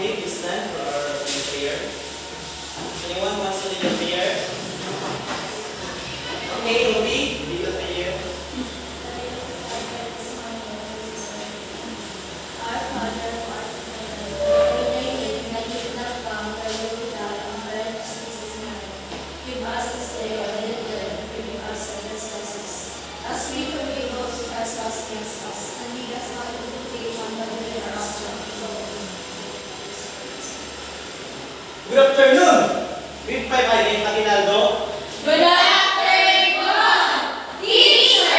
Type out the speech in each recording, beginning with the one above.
Okay, please stand for our prayer. Anyone wants to lead a prayer? Okay, Ruby, lead a prayer. Our Father, who art in heaven, may thy kingdom come, thy will be done on earth as it is in heaven. Give us this day our daily bread, and forgive us our trespasses, as we forgive those who trespass against us, and lead us not into temptation, but deliver us from evil. Good afternoon. Grade 5 Irene Aguinaldo. Good afternoon, Teacher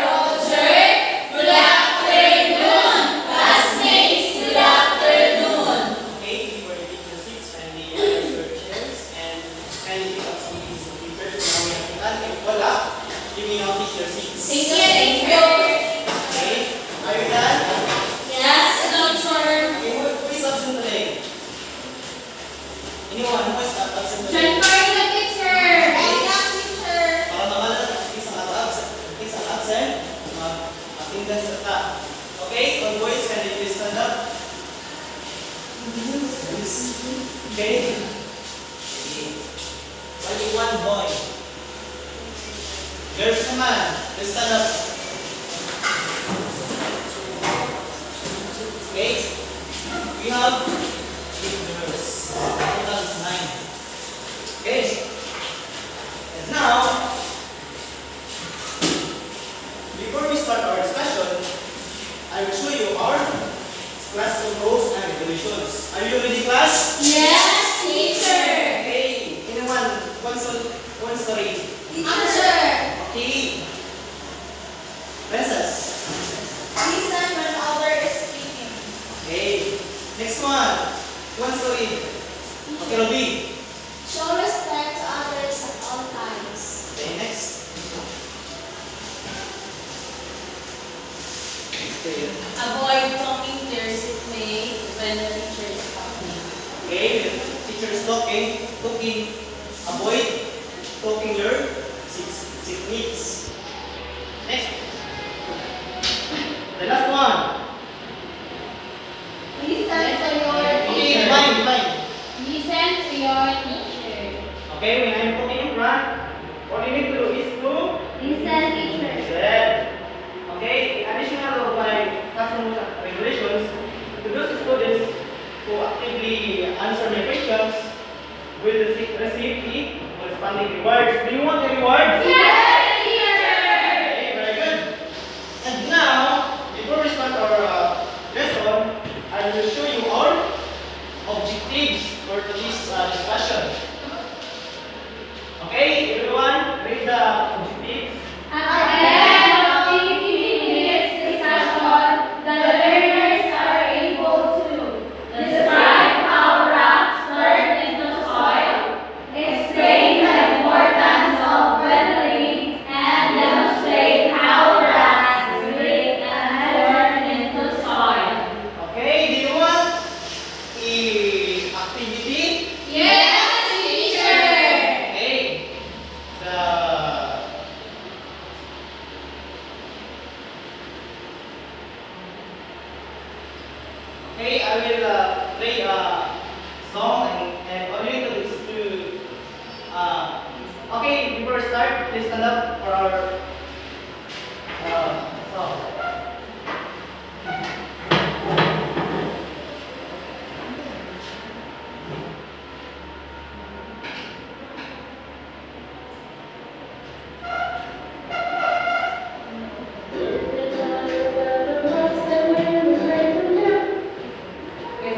Roger. Good afternoon, classmates. Good afternoon. Okay, before you take your seats, kindly arrange your chairs and kindly pick up some pieces of paper so na may nakitaan. If wala, you may now take your seats. Thank you. Okay, are you done? Yes, teacher. Okay, who is absent today? Anyone who is absent today? Turn for the teacher. Teacher. Para naman isang absent, attendance at ta. Okay, all boys, can you please stand up? Okay. Only one boy. Girls naman, please stand up. Okay. We have 8 girls. Total is 9. Okay. And now, before we start our discussion, I will show you our classroom rules and regulations. Are you ready, class? Yes, teacher. Okay. Anyone wants to read? Teacher. Okay. Princess. Listen when other is speaking. Okay. Next one. Who wants to read? Okay, Ruby. Show respect to others at all times. Okay, next. Okay. Avoid talking to your seatmate when the teacher is talking. Okay, teacher is talking. Avoid talking your seatmates. Next. The last one. Listen to your Okay, teacher. divine. Listen to your teacher. Okay, when I'm talking in front, what you need to do is to Listen, teacher. listen. Okay, in additional of my classroom regulations, to those students who actively answer my questions will receive the corresponding rewards. Do you want the rewards? Yes, teacher. Okay, very good. And now, before we start our lesson, I will show you our objectives for today's discussion. Okay, everyone, read the objectives. At the end of the 15 minutes discussion, the learners are able to describe how rocks turn into soil, explain the importance of weathering, and demonstrate how rocks break and turn into soil. Okay, do you want a activity? Yes, teacher. Okay. Okay, I will play a song and all you need to do is to okay, before we start, please stand up for our song.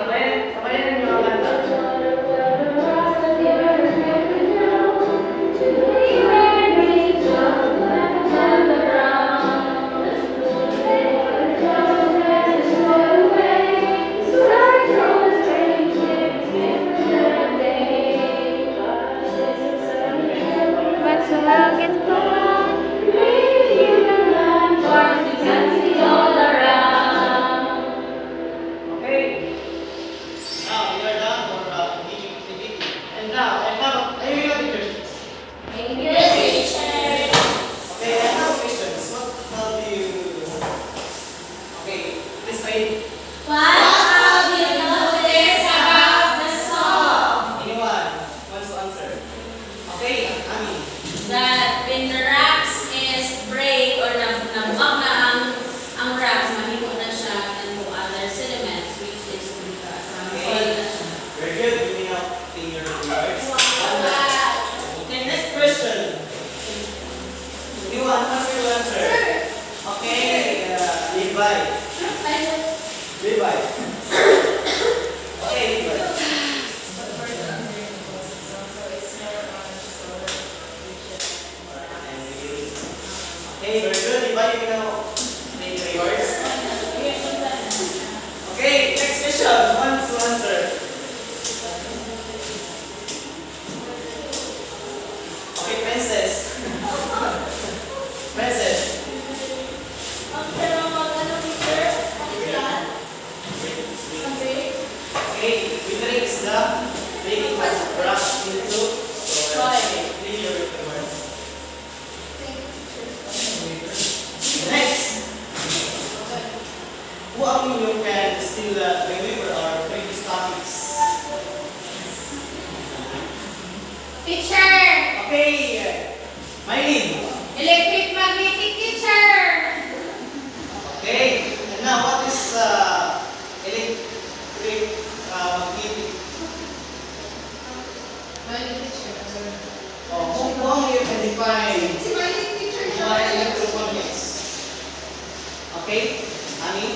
Okay, sabayan niyo ang kanta. Okay. withering is the breaking of rocks into soil. Clear with the words. Next, who among you can still remember our previous topics? Teacher! Okay, Mylene. Electric magnetic teacher! Okay, and now what is electric magnetic? Who among you can define Si magnetic teacher why electromagnets? Okay, Ani?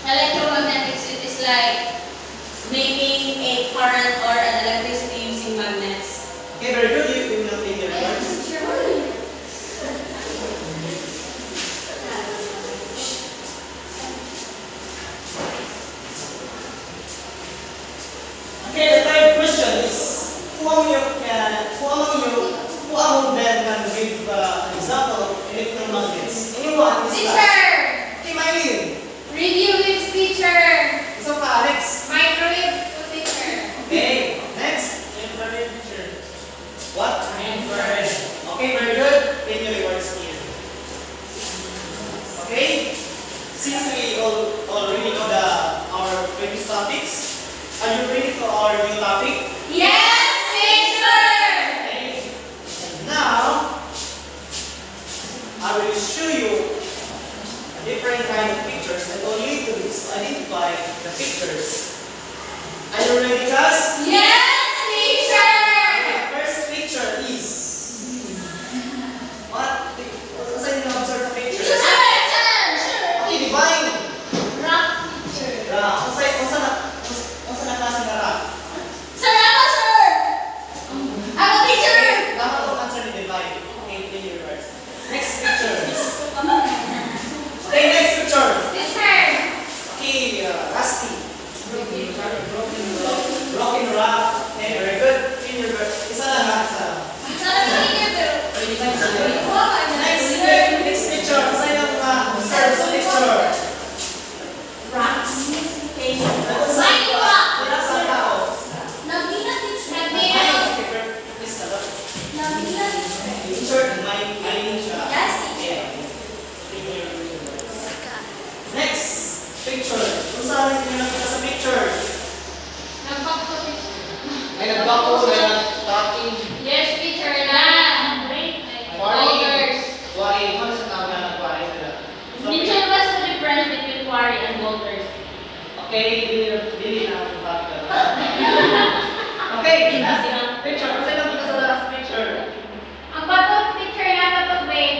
Electromagnetics, it is like making a current or an electricity using magnets. Okay, very good. You will take your words. Okay, the third question is who among them can give an example of electromagnets? Anyone? Is Teacher! Okay, Mylene. Radio waves teacher! Isa pa, Alex. Microwave teacher! Okay, next. Infrared teacher. What? Infrared. Okay, very good. Take your rewards here. Okay, since we already know our previous topics, are you ready for our new topic? Yes, teacher! Okay. And now, I will show you different kind of pictures and all you need to do is identify the pictures. Are you ready, class? Yes, teacher! The first picture is what? Saan yung observe the pictures? Okay, divine. Rock teacher! Kung saan na klase na rock? Sir, ako, sir! Ako, teacher! Tama to answer ni divine. Okay, clean your words. Next picture. Okay, next picture. Teacher! Okay, Rusty. Broken rock. Okay, very good. Clean your words. Isa lang ha, isa lang. Sana sa inyo, pero... Next picture. Saan yung observe sa picture? Rocks. Mining rock. Wala sa tao. Nagmina, teacher. Nagmina, teacher. Picture, mining siya. Yes, Okay. Next picture. Kung saan yung nakita sa picture? Nagpapto, teacher. Ay, nagbako na talking. Yes, teacher, na. Quarry. Quarry. Ano sa tawag na quarry sila? Teacher, what's the difference between quarry and boulders? Okay, dili na ang topic. Okay, picture. Kung saan nakita sa last picture? Ang batok, teacher, nasa tubig.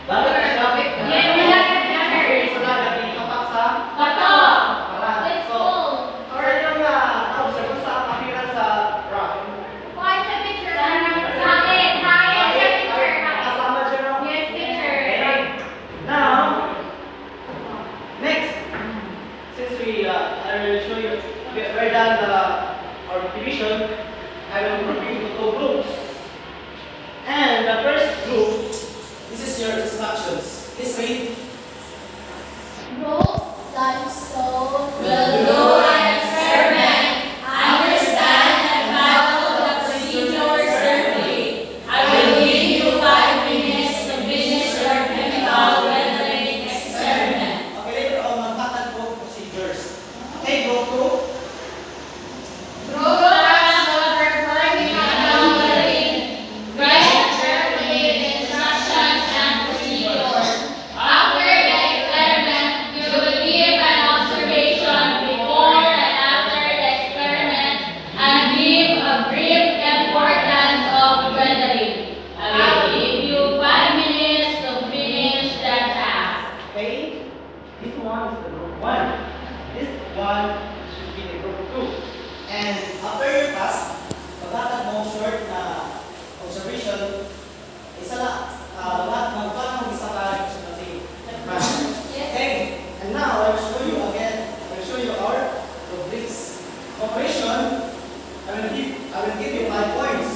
Bakit na topic? Yes, nilagat na. Sa dagat, hindi kapak sa Batok. para. Let's So, go. or yung observe sa appearance sa rock. Kuha sa picture. Hangin. Hangin sa picture. Kasama dyan, no? Yes, teacher. Okay. Now, next, since I will show you, we're done our division, I will group you into two groups. And the first group, this is your instructions. Please read. Rope, limestone, Will do an experiment. Understand and follow the procedure carefully. I will give you 5 minutes to finish your chemical weathering experiment. Okay, later on, magtatag po procedures. Okay, go to. rope, water, burning, weathering. Write carefully the instructions and procedures. After the experiment, you will give an observation before and after the experiment and give a brief importance of weathering. I will give you 5 minutes to finish the task. Okay, this one is the group 1. This one should be the group 2. And after your task, magtatag mo short na observation, isa lang, magtatag mo isa ka sa same. Okay, and now I will show you again, I will show you our rubrics. Operation, I will give you 5 points.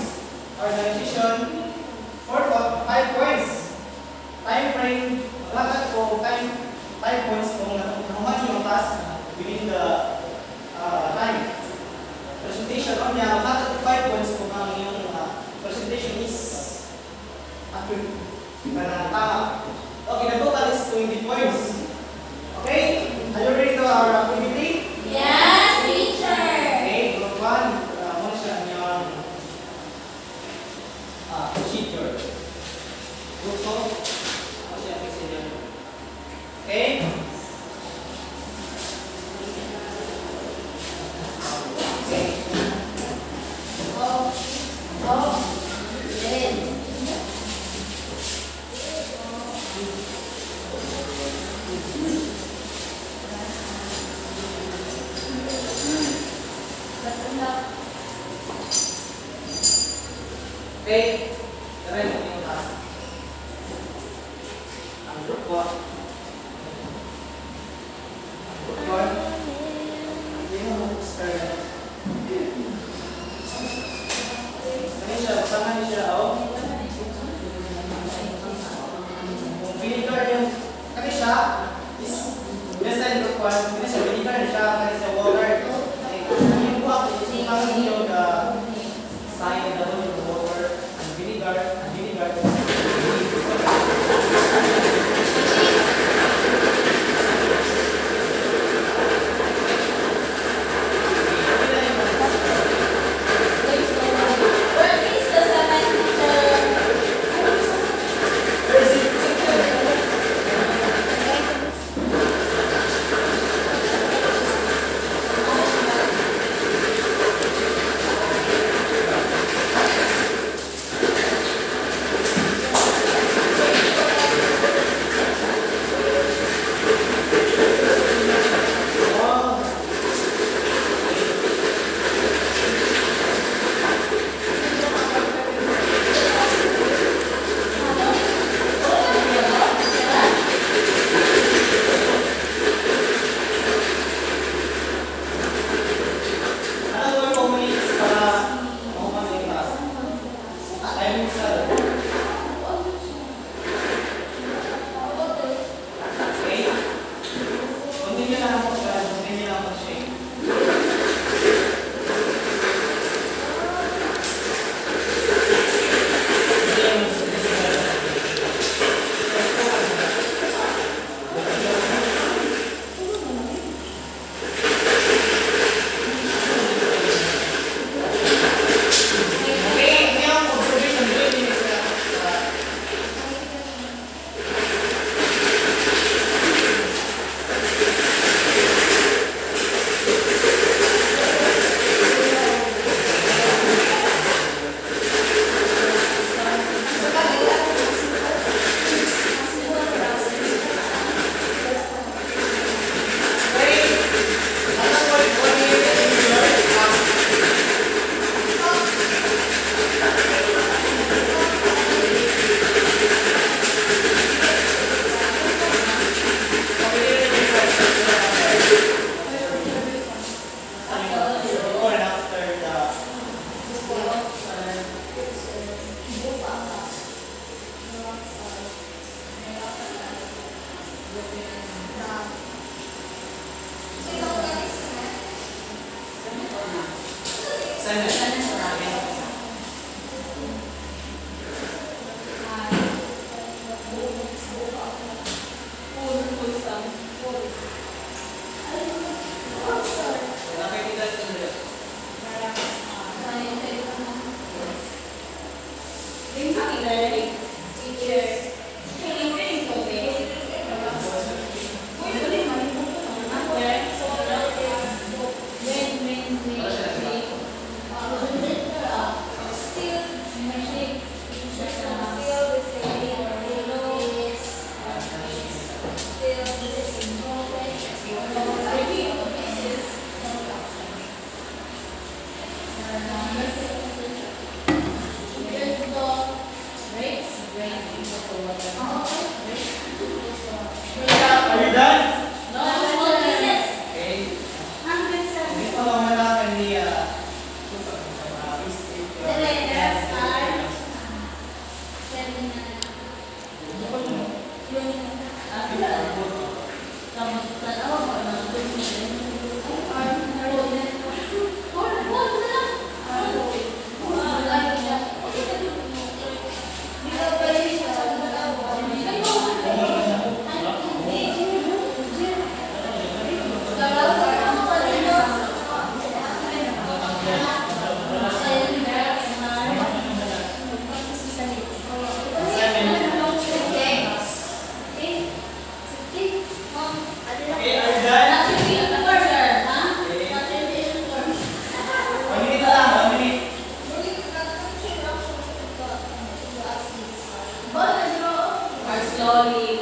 Organization, 5 points. Time frame, magtatag ko 5 points kung nakuha niyo yung task within the time. niya, makatag 5 points kung ang iyong presentation is accurate. Para tama. Okay, the total is 20 points. Okay? Are you ready to our activity? Yes, teacher. Okay, group 1, muna siya ang iyong procedure. Group 2, muna siya ang procedure. Okay? Okay, keren yung task. Ang group 1. Ang group 1. Hindi mo mag-start. Ano siya? Pasahan niya siya, oh. Kung vinegar yung, kani siya, is, yes, sa group 1, kani siya, vinegar na siya, kani siya water. Yung buwak, is yung mga yung sign na doon yung water, and vinegar, Okay, are you done? One minute na lang, 1 minute. Slowly.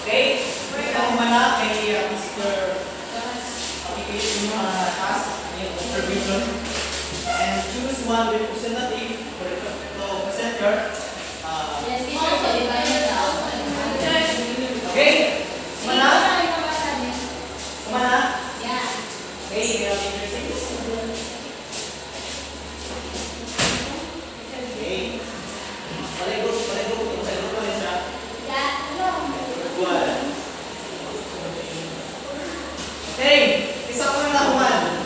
Okay, ikaw muna kay Mr. Application task and observation and choose one representative for the presenter. Okay, kumana? Kumana? Okay, you have exercise. Okay. Paligro pa rin siya. One. Okay, isa ko na nakuman.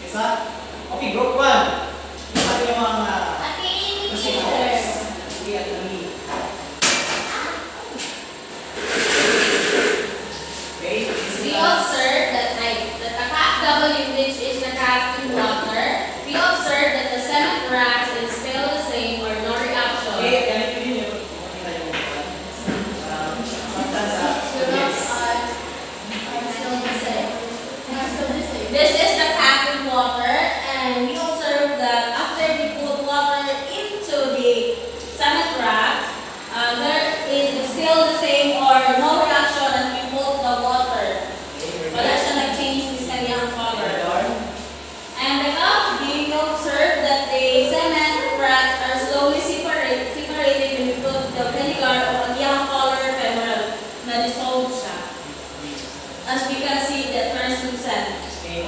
Isa? Okay, group 1. Isa ko yung mga procedures. Okay, at nami. Okay, We observe that the cap W, which is the cap in water, we observe that the cement wax is still the same or no reaction. okay, ganito din yung makita yung This is the cap in water, and we observe that after we put water into the cement wax, there is still the same or no reaction as we put the water. Wala siya nag-change sa kanyang color. And the cup B, we observe that the cement wax are slowly separated when we put the vinegar or yung color femoral na dissolve siya. As we can see, that translucent. Okay,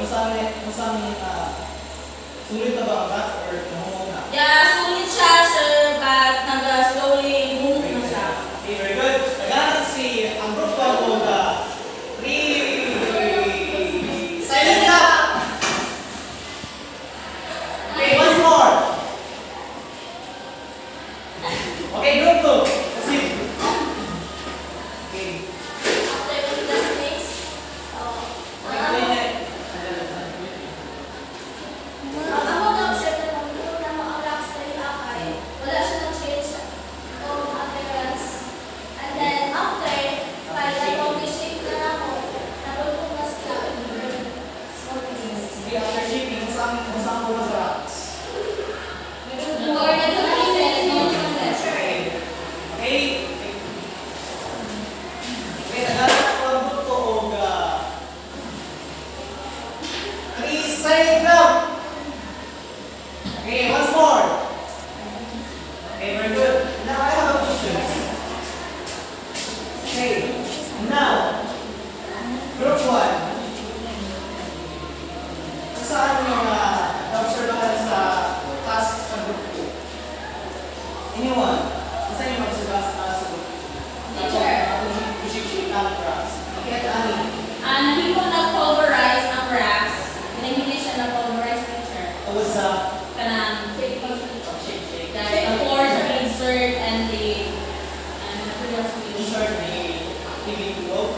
sulit na ba ang bat or namumog na? Yeah, sulit siya, sir, but slowly move na siya. Okay, very good. Naghanap si ang group ko mo na 3 silent clap. Okay, once more. Okay, group 2. Proceed. Okay. After shipping, masang ko sa okay. Okay, naghanap ko ang group ko og 3 silent clap. Okay, once more. Okay, very good. Now I have a question. Okay, now, group 1. Saan yung na-observahan sa task sa group 2? Anyone? Saan yung na-observahan sa task sa group 2? Teacher. Shake ang grass. Okay, at Ani? Hindi ko na-pulverize ang wax. Hindi siya na-pulverize, teacher. It was Kanang shake. the force of insert and the Insert the TV globe.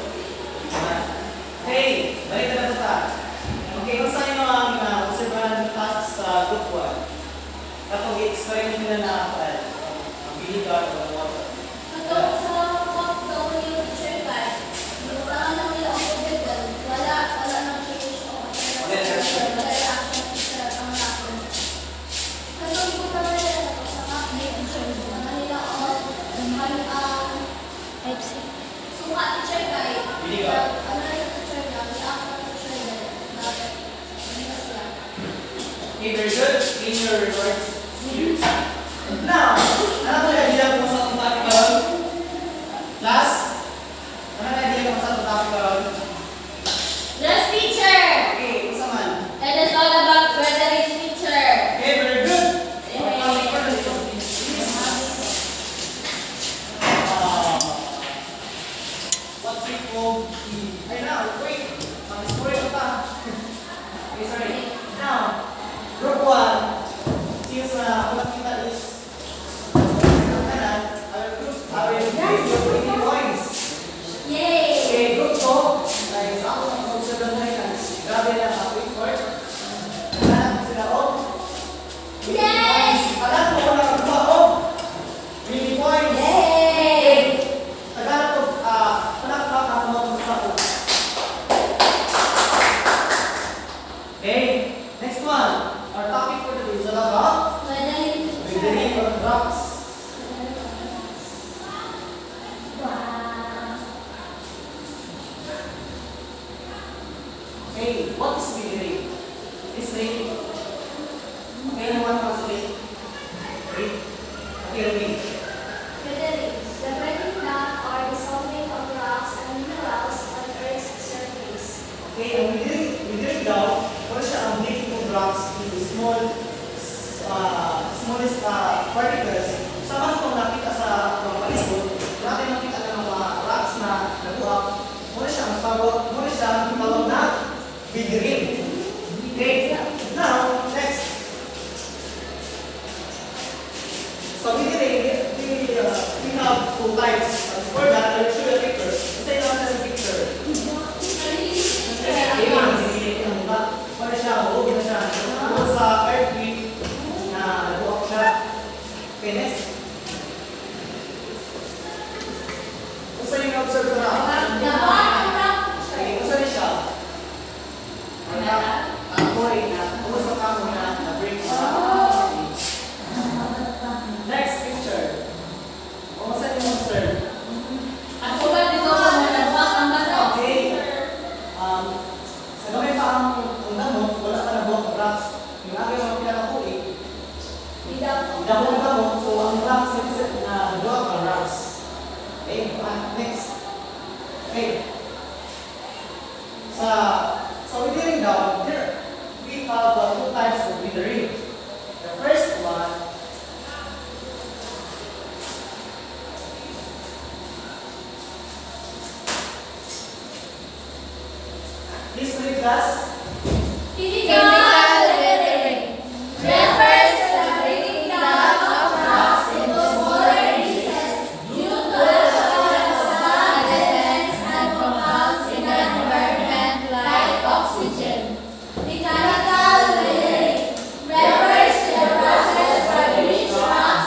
Okay, balik na ito ta. Okay, kung saan yung ang na-observahan sa task sa group 1? Kapag i-experiment nila na ang vinegar o ang water. Vinegar. Okay, very good. In your regards. Now, ano ang idea kung sa topic karon? Class? Ano ang idea kung sa topic karon? Yes, teacher. Okay, kung man? It is all about weathering, teacher. Okay, very good. What we call the... Ay na, wait. say on rocks? Okay, what is withering? Is rain. Okay, no one wants to read. Read. Okay, read. Witherings, the breaking down or dissolving of rocks and minerals on Earth's surface. Okay, ang withering daw, wala siya ang breaking of rocks into smallest particles. Sama kung nakita sa mga palibot, natin nakita ng mga rocks na nag-up, wala siya ang tawag na withering. Okay, now, next. So withering, we have two types. For that, I will show you a picture. Say naman sa picture. Wala siya, huwag na siya. Huwag sa earthquake na nag-walk siya. Okay, next. Kung saan yung observe ko na? Okay, kung saan siya? Amoy na, kung saan ka mo na break sa next picture. Kung saan yung observe? Okay. Sa gamay pa ang damo, wala ka na buwak ng rocks. Yung agay mga pinakapuli, damo ang damo, so ang rocks na buwak ang rocks. Okay, next. Okay. Sa withering daw, we have two types of withering. The first one, this with us. Chemical withering refers to the breaking down of rocks into smaller pieces due to the shortage of some elements and compounds in the environment like oxygen. Mechanical withering refers to the process by which rocks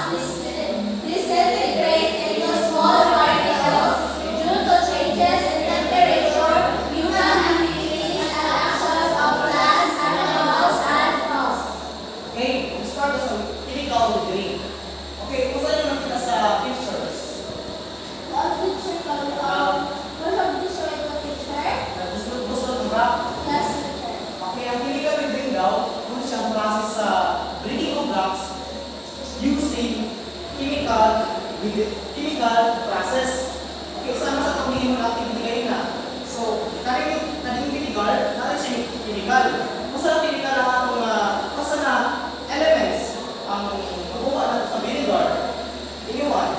disintegrate into small particles due to changes in temperature, human activities, and actions of plants, animals, and frogs. Okay, we start sa chemical withering. Okay, kung saan yung nakita sa pictures? Gusto ng rock. Okay, ang chemical withering daw, kung siyang process sa breaking of rocks using chemical process. Okay, sama sa pamilya mo natin ibigay na. So, naging vinegar, natin siya chemical. Kung saan chemical ang atong kung saan na elements ang mabuha natin sa vinegar, iniwan.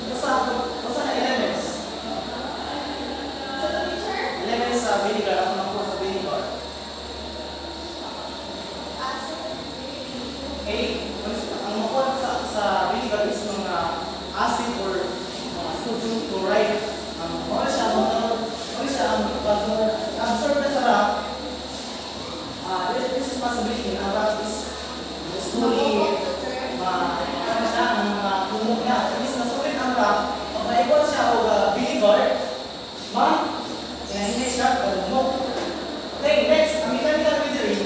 Kung saan na elements? Elements sa vinegar, ang mabuha sa vinegar. Okay, ang mabuha sa vinegar is mga acid or sodium chloride. Wala siya ang pag-absorb na sa rock. This is possibility ang rock is slowly humok niya. Ibig nasulit ang rock, pag naibon siya o vinegar, hindi siya humok. Okay, next, ang mechanical withering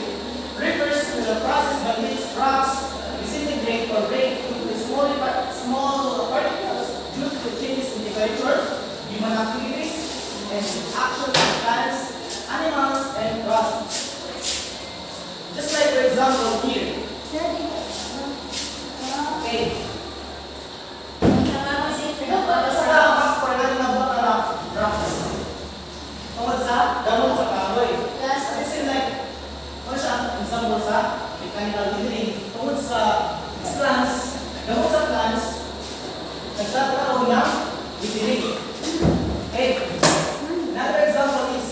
refers to the process by which rocks disintegrate or break into small particles due to changes in temperature, human activities, and actions of plants, animals, and frogs. Just like for example here. Okay. Sa factor natin na buhat na rocks. Tungkol sa damot sa kahoy. This is like, ano siya? Example sa mechanical withering. Tungkol sa plants, damot sa plants, nagkakaroon ng withering. Okay. Another example is,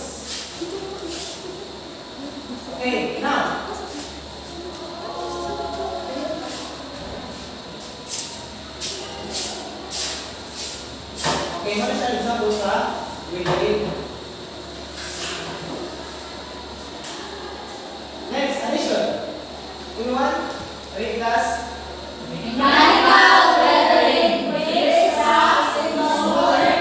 okay, now, okay, ano siya example sa withering? Next, addition. Everyone, read class. Mechanical weathering breaks rocks into smaller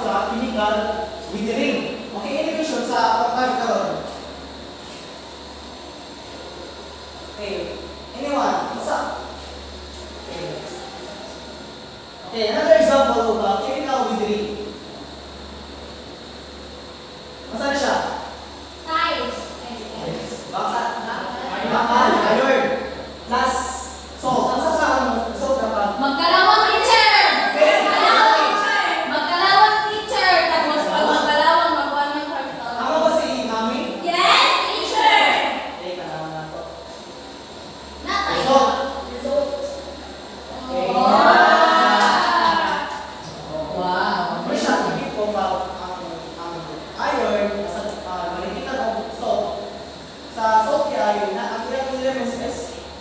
sa chemical withering. Okay, integration sa pagkakaroon. Okay, anyone? What's up? Okay, another example of chemical withering. Masa na siya? Tiles. Bakal. Bakal. Iron. Plus salt. Ang sasaan mo? Salt kapag. Magkalawang teacher. Okay. Magkalawang teacher. Tapos pag magkalawang, magkuha ng particle. Ako ba si Mami? Yes, teacher. Okay, kanaman na to. Natay. Result. Okay. Wow. Ano siya? Ibig ko ba ang iron sa nakikita ng salt. Sa salt kaya iron na ang ilang elements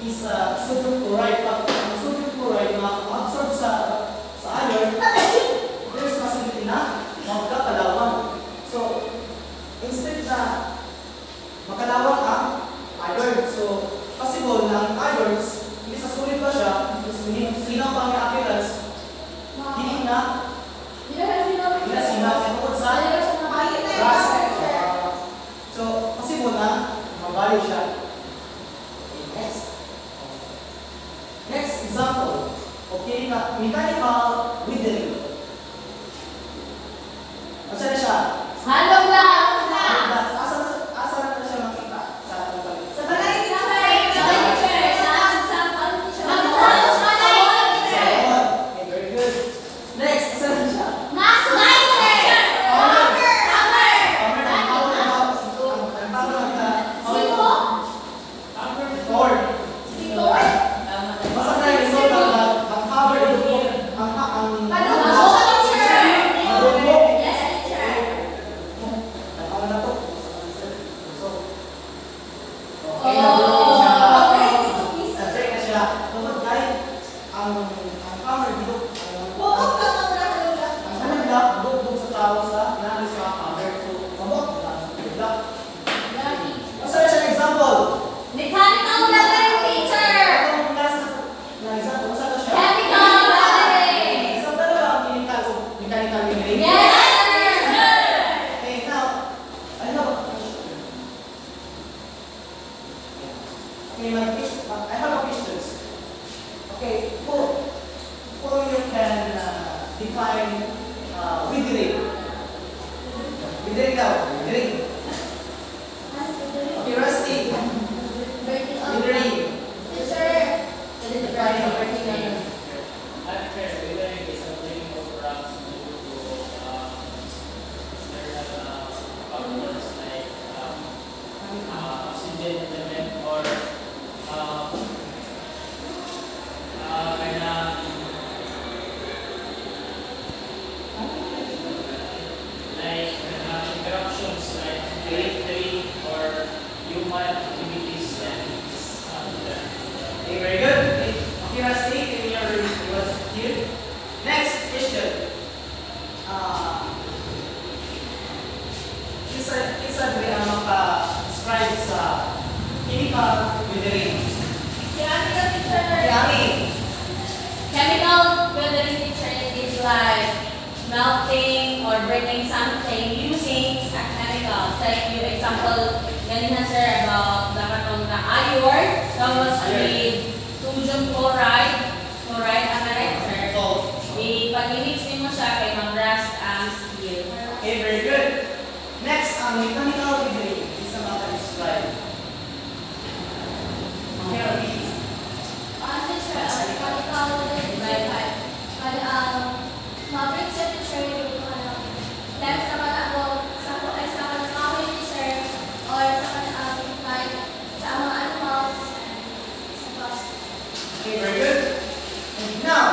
is sodium chloride. Pag ang sodium chloride ma-absorb sa iron, there's possibility na magkakalawang. So, instead na makalawang ang iron, so possible na ang irons, hindi sa sulit pa siya, sinaw pa ang appearance, hindi na sinaw tungkol sa rust. So, possible na mabali siya. Okay, next example. Okay, mechanical withering. Asa na siya? Halong lang. Asa na siya makita sa tungkol? Sa bagay, teacher. Sa Okay, very good. Next, asa na siya? Mechanical weathering, teacher. Chemical weathering. Yes, Okay, now, I have a question. Okay, who you can define withering? Withering daw, withering. Okay, Rusty, withering. Define of withering. Okay, very good. Okay, Rusty, can you was here? Next question. Isa din ang maka-describe sa chemical withering. Yummy. Chemical weathering, teacher, is like melting or breaking something using a chemical. Like you example, ganyan sir about the katong na iron, that was with sodium chloride, am I right, sir? So, Pag-mix din mo siya kay mag-rust ang steel. okay, very good. Next, ang mechanical withering. Isa maka-describe. Okay, Rabi. Teacher, chemical weathering, like, mabrik siya, teacher, yung that's naman ako sa kahoy, teacher, or like sa mga animals, sa bus. Okay, very good. And now,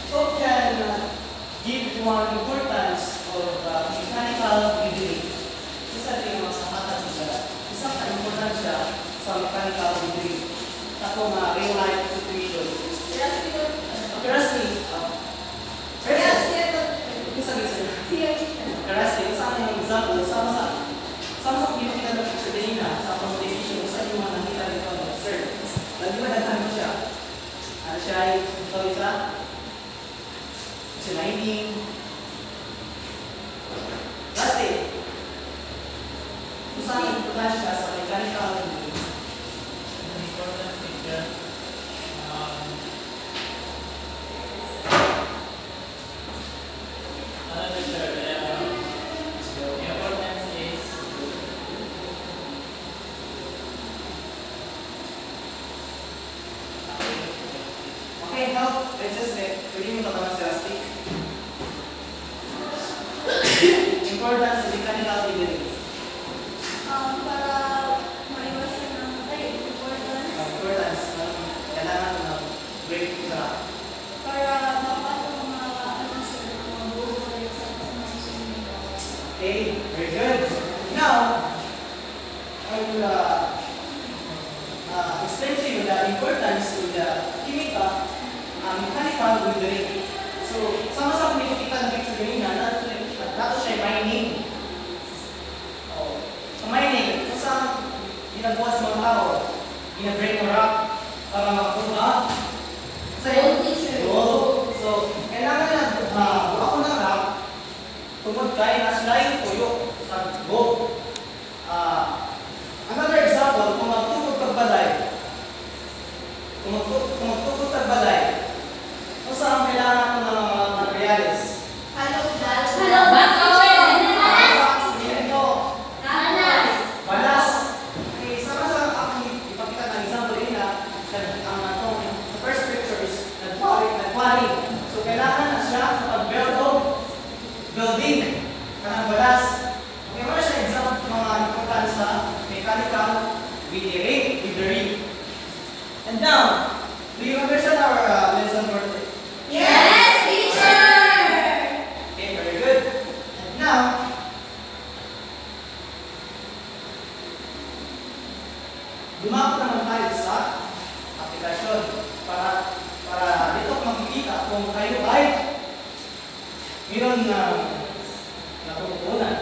who can give one importance of mechanical withering? Isa din ang samatan siya. Isa ka-important siya sa mechanical withering. Sa kung real life situation. Okay, Rusty. Isa Rusty, isa ang example. Sama pinakita ng picture din na sa motivation sa yung mga nakita dito ng sir. Lagi ba nagtanong ko siya? Siya ay ito isa? Kasi 19. Kung saan importansya sa mechanical engineering? An important feature. Another third, the importance is Okay, now, let's just pwede mo tatanong si Rustic. Importance sa mechanical engineering. Para maiwasan ng importance. Importance, kailangan ng break sa Para mapatong mga buhay sa mga. okay, very good. Now, I will explain to you the importance of the chemical, mechanical engineering. So, sama-sama kita ng picture kanina, nato siya mining. Oh, sa mining, kung saan ginagawa sa mga tao, ginabreak ng rock para makakuha sa gold. So, kailangan na buha ko ng rock tungkol kay naslay tuyo sa gold. Another example, kung magtukod kagbalay, kung magtukod kagbalay, kung saan kailangan ng mga materials? Balas. Okay, sama-sama akong ipakita ng example nila. Sa first picture is nagkwari. So, kailangan na siya sa pag-build of building. Kanang balas. Okay, wala siya example ng mga important sa mechanical weathering. And now, do you understand our lesson for today? Yes, teacher! Okay, very good. And now, dumako naman tayo sa aplikasyon para dito makikita kung kayo ay mayroon na natutunan.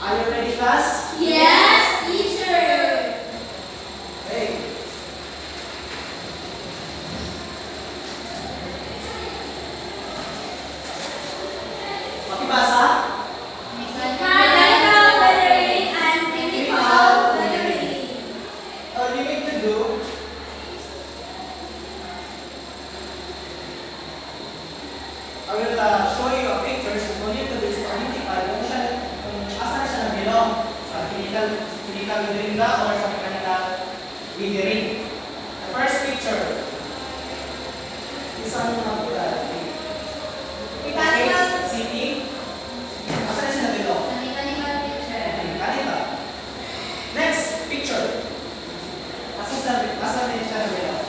Are you ready, class? Yes, teacher! Okay. Makibasa? Mechanical weathering and chemical weathering. All you need to do I will show you a picture. So, all you need to do is to identify kung asan siya nag-belong sa chemical weathering ba or sa mechanical weathering. The first picture is ano na po Mechanical. city. Asan siya nag-belong? Mechanical teacher. Mechanical. Next picture. Asan din siya nag-belong?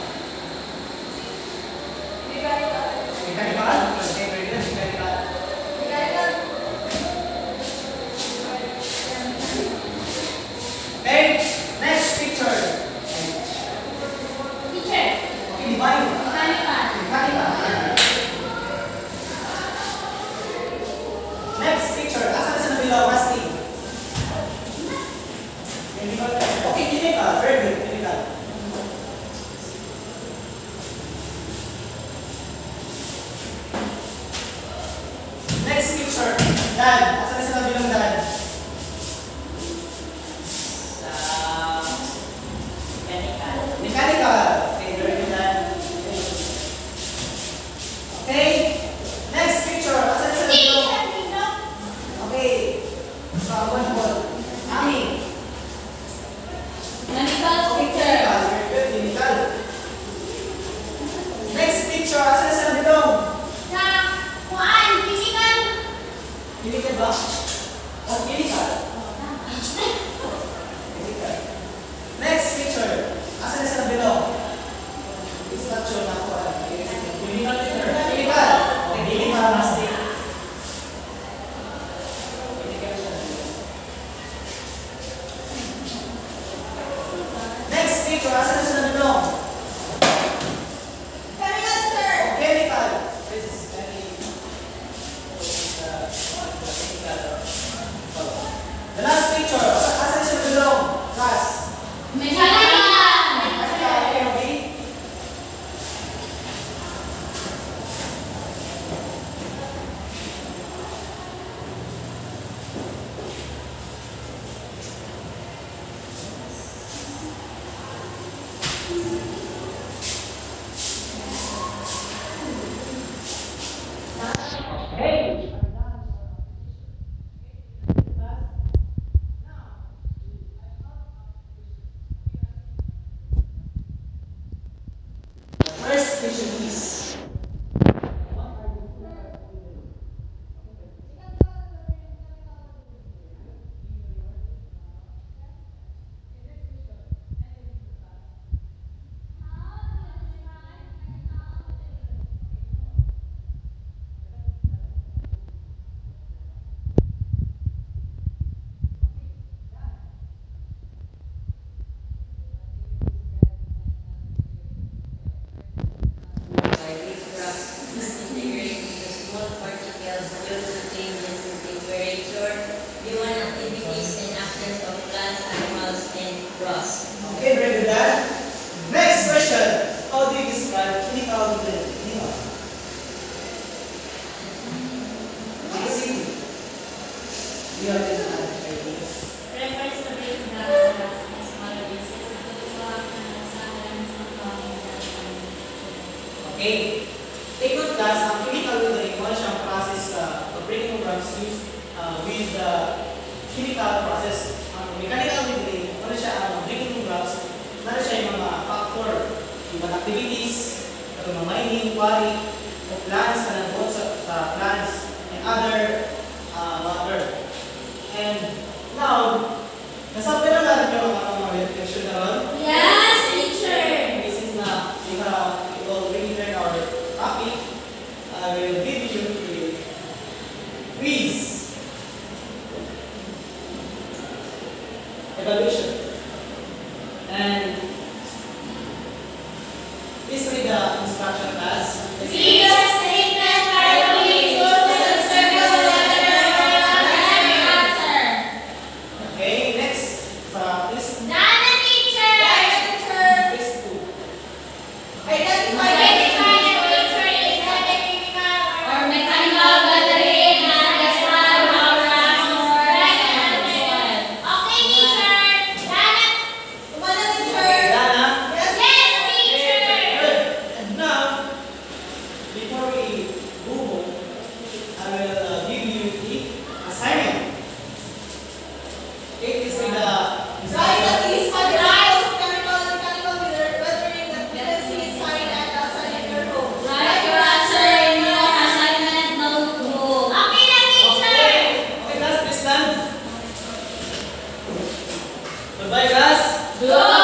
Mechanical. Mechanical. Okay, very good. Mechanical. Mechanical. Okay, next picture. Teacher. Okay, divine. Mechanical. Mechanical. Next picture. Asan siya nag-belong? Rusty. Okay, chemical. Very good. Chemical. Next picture. Dan. Asan siya nag-belong, Dan? Mechanical. Okay, very good, Dan. Okay. Next picture. Asan siya nag-belong? Okay. One more. Ami. Mechanical Okay, teacher. chemical. Very good. Chemical. Next picture. Asan siya nag-belong? Sa kuan, chemical. Chemical ba? Oh, chemical. Chemical. Next picture. Asan siya nag-belong? It's not sure na ako. Chemical. Chemical. Okay, chemical. Rusty. Chemical siya. Next picture. Asan siya nag-belong? Chemical teacher. Chemical. This is very the last picture. Asan siya nag-belong? Class. Mechanical. Okay, okay. Okay. First question is, Disintegrate into small particles due to changes in temperature, human activities and actions of plants, animals, and crops. okay, very good that. Next question. How do you describe chemical chemical? You have this idea. Refers to basic gas and small pieces to action of substance of Okay. Take note guys, ang chemical weathering, wala siyang process of breaking of brands used with the chemical process. Ang mechanical weathering, wala siya ang breaking of brands, wala siya yung mga factor, yung mga activities, yung mga mining, quarry, o plants na nagbuot sa plants, and other matter. And now, nasabi na natin yung mga reflection na ron. Yes, teacher. This is na we already learned our topic. I will give you a quiz evaluation. And please read the instruction class. Read the statement carefully, choose the circle letter, and answer. Okay, next please Dana, teacher. quiz 2. Identify the nature is a chemical or mechanical gathering and describe how rocks or soil. Okay, teacher. Dana. Okay, Dana. Yes, teacher. Good. And now, before we move on, I will give you the assignment. Okay, this is the Write your answer in your assignment notebook. Okay, teacher. Okay, class, please stand. Goodbye, class. Go.